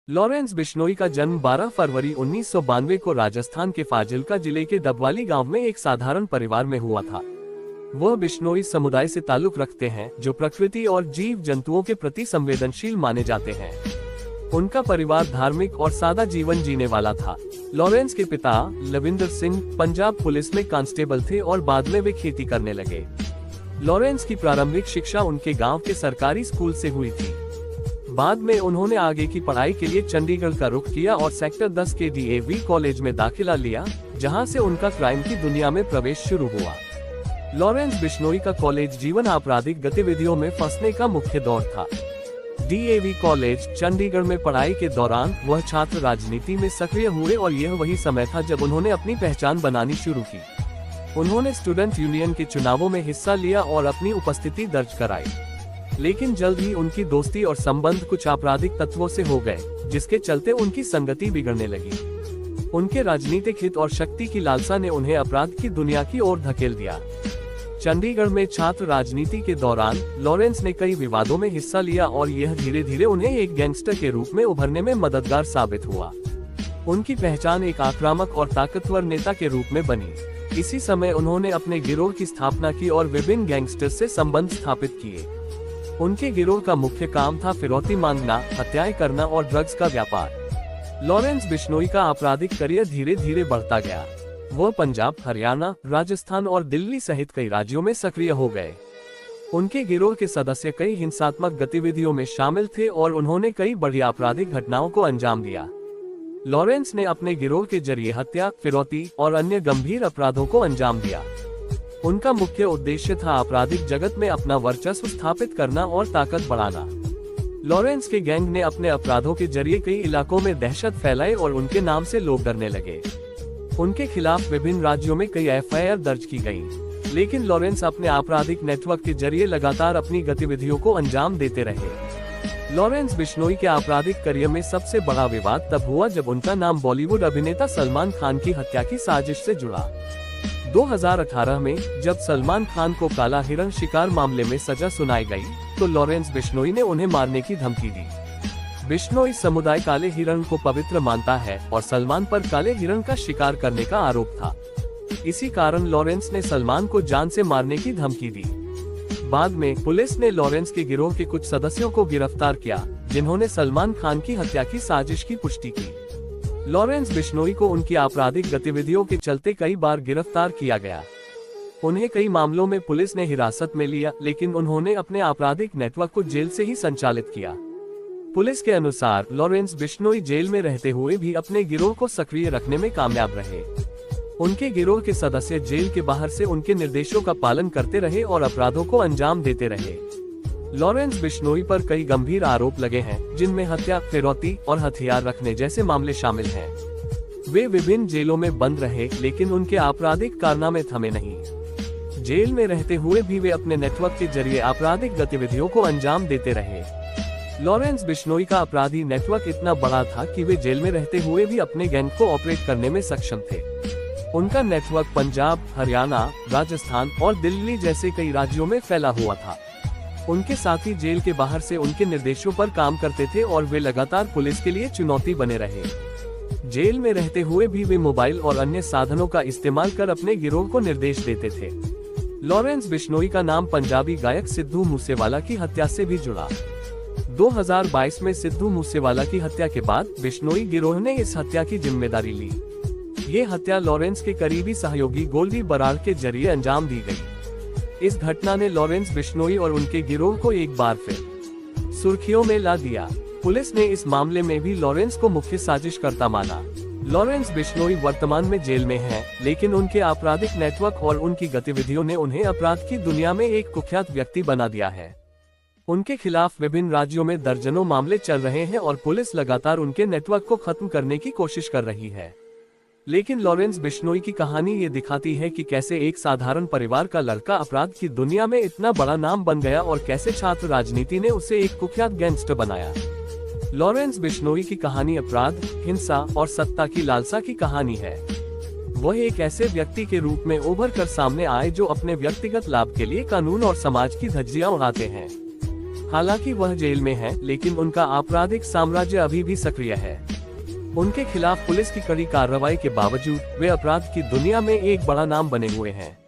Lawrence Bishnoi का जन्म 12 फरवरी 1992 को राजस्थान के फाजिल्का जिले के डबवाली गांव में एक साधारण परिवार में हुआ था। वह बिश्नोई समुदाय से ताल्लुक रखते हैं जो प्रकृति और जीव जंतुओं के प्रति संवेदनशील माने जाते हैं। उनका परिवार धार्मिक और सादा जीवन जीने वाला था। लॉरेंस के पिता लविंदर सिंह पंजाब पुलिस में कांस्टेबल थे और बाद में वे खेती करने लगे। लॉरेंस की प्रारंभिक शिक्षा उनके गांव के सरकारी स्कूल से हुई थी। बाद में उन्होंने आगे की पढ़ाई के लिए चंडीगढ़ का रुख किया और सेक्टर 10 के DAV कॉलेज में दाखिला लिया, जहां से उनका क्राइम की दुनिया में प्रवेश शुरू हुआ। लॉरेंस बिश्नोई का कॉलेज जीवन आपराधिक गतिविधियों में फंसने का मुख्य दौर था। DAV कॉलेज चंडीगढ़ में पढ़ाई के दौरान वह छात्र राजनीति में सक्रिय हुए और यह वही समय था जब उन्होंने अपनी पहचान बनानी शुरू की। उन्होंने स्टूडेंट यूनियन के चुनावों में हिस्सा लिया और अपनी उपस्थिति दर्ज कराई, लेकिन जल्द ही उनकी दोस्ती और संबंध कुछ आपराधिक तत्वों से हो गए, जिसके चलते उनकी संगति बिगड़ने लगी। उनके राजनीतिक हित और शक्ति की लालसा ने उन्हें अपराध की दुनिया की ओर धकेल दिया। चंडीगढ़ में छात्र राजनीति के दौरान लॉरेंस ने कई विवादों में हिस्सा लिया और यह धीरे धीरे उन्हें एक गैंगस्टर के रूप में उभरने में मददगार साबित हुआ। उनकी पहचान एक आक्रामक और ताकतवर नेता के रूप में बनी। इसी समय उन्होंने अपने गिरोह की स्थापना की और विभिन्न गैंगस्टर्स से संबंध स्थापित किए। उनके गिरोह का मुख्य काम था फिरौती मांगना, हत्याएं करना और ड्रग्स का व्यापार। लॉरेंस बिश्नोई का आपराधिक करियर धीरे धीरे बढ़ता गया। वह पंजाब, हरियाणा, राजस्थान और दिल्ली सहित कई राज्यों में सक्रिय हो गए। उनके गिरोह के सदस्य कई हिंसात्मक गतिविधियों में शामिल थे और उन्होंने कई बड़ी आपराधिक घटनाओं को अंजाम दिया। लॉरेंस ने अपने गिरोह के जरिए हत्या, फिरौती और अन्य गंभीर अपराधों को अंजाम दिया। उनका मुख्य उद्देश्य था आपराधिक जगत में अपना वर्चस्व स्थापित करना और ताकत बढ़ाना। लॉरेंस के गैंग ने अपने अपराधों के जरिए कई इलाकों में दहशत फैलाई और उनके नाम से लोग डरने लगे। उनके खिलाफ विभिन्न राज्यों में कई FIR दर्ज की गयी, लेकिन लॉरेंस अपने आपराधिक नेटवर्क के जरिए लगातार अपनी गतिविधियों को अंजाम देते रहे। लॉरेंस बिश्नोई के आपराधिक करियर में सबसे बड़ा विवाद तब हुआ जब उनका नाम बॉलीवुड अभिनेता सलमान खान की हत्या की साजिश से जुड़ा। 2018 में जब सलमान खान को काला हिरण शिकार मामले में सजा सुनाई गई, तो लॉरेंस बिश्नोई ने उन्हें मारने की धमकी दी। बिश्नोई समुदाय काले हिरण को पवित्र मानता है और सलमान पर काले हिरण का शिकार करने का आरोप था। इसी कारण लॉरेंस ने सलमान को जान से मारने की धमकी दी। बाद में पुलिस ने लॉरेंस के गिरोह के कुछ सदस्यों को गिरफ्तार किया, जिन्होंने सलमान खान की हत्या की साजिश की पुष्टि की। लॉरेंस बिश्नोई को उनकी आपराधिक गतिविधियों के चलते कई बार गिरफ्तार किया गया। उन्हें कई मामलों में पुलिस ने हिरासत में लिया, लेकिन उन्होंने अपने आपराधिक नेटवर्क को जेल से ही संचालित किया। पुलिस के अनुसार लॉरेंस बिश्नोई जेल में रहते हुए भी अपने गिरोह को सक्रिय रखने में कामयाब रहे। उनके गिरोह के सदस्य जेल के बाहर से उनके निर्देशों का पालन करते रहे और अपराधों को अंजाम देते रहे। लॉरेंस बिश्नोई पर कई गंभीर आरोप लगे हैं, जिनमें हत्या, फिरौती और हथियार रखने जैसे मामले शामिल हैं। वे विभिन्न जेलों में बंद रहे, लेकिन उनके आपराधिक कारनामे थमे नहीं। जेल में रहते हुए भी वे अपने नेटवर्क के जरिए आपराधिक गतिविधियों को अंजाम देते रहे। लॉरेंस बिश्नोई का अपराधी नेटवर्क इतना बड़ा था कि वे जेल में रहते हुए भी अपने गैंग को ऑपरेट करने में सक्षम थे। उनका नेटवर्क पंजाब, हरियाणा, राजस्थान और दिल्ली जैसे कई राज्यों में फैला हुआ था। उनके साथी जेल के बाहर से उनके निर्देशों पर काम करते थे और वे लगातार पुलिस के लिए चुनौती बने रहे। जेल में रहते हुए भी वे मोबाइल और अन्य साधनों का इस्तेमाल कर अपने गिरोह को निर्देश देते थे। लॉरेंस बिश्नोई का नाम पंजाबी गायक सिद्धू मूसेवाला की हत्या से भी जुड़ा। 2022 में सिद्धू मूसेवाला की हत्या के बाद बिश्नोई गिरोह ने इस हत्या की जिम्मेदारी ली। ये हत्या लॉरेंस के करीबी सहयोगी गोल्डी बराड़ के जरिए अंजाम दी गई। इस घटना ने लॉरेंस बिश्नोई और उनके गिरोह को एक बार फिर सुर्खियों में ला दिया। पुलिस ने इस मामले में भी लॉरेंस को मुख्य साजिशकर्ता माना। लॉरेंस बिश्नोई वर्तमान में जेल में हैं, लेकिन उनके आपराधिक नेटवर्क और उनकी गतिविधियों ने उन्हें अपराध की दुनिया में एक कुख्यात व्यक्ति बना दिया है। उनके खिलाफ विभिन्न राज्यों में दर्जनों मामले चल रहे हैं और पुलिस लगातार उनके नेटवर्क को खत्म करने की कोशिश कर रही है। लेकिन लॉरेंस बिश्नोई की कहानी ये दिखाती है कि कैसे एक साधारण परिवार का लड़का अपराध की दुनिया में इतना बड़ा नाम बन गया और कैसे छात्र राजनीति ने उसे एक कुख्यात गैंगस्टर बनाया। लॉरेंस बिश्नोई की कहानी अपराध, हिंसा और सत्ता की लालसा की कहानी है। वह एक ऐसे व्यक्ति के रूप में उभर कर सामने आए जो अपने व्यक्तिगत लाभ के लिए कानून और समाज की धज्जियां उड़ाते हैं। हालांकि वह जेल में हैं, लेकिन उनका आपराधिक साम्राज्य अभी भी सक्रिय है। उनके खिलाफ पुलिस की कड़ी कार्रवाई के बावजूद वे अपराध की दुनिया में एक बड़ा नाम बने हुए हैं।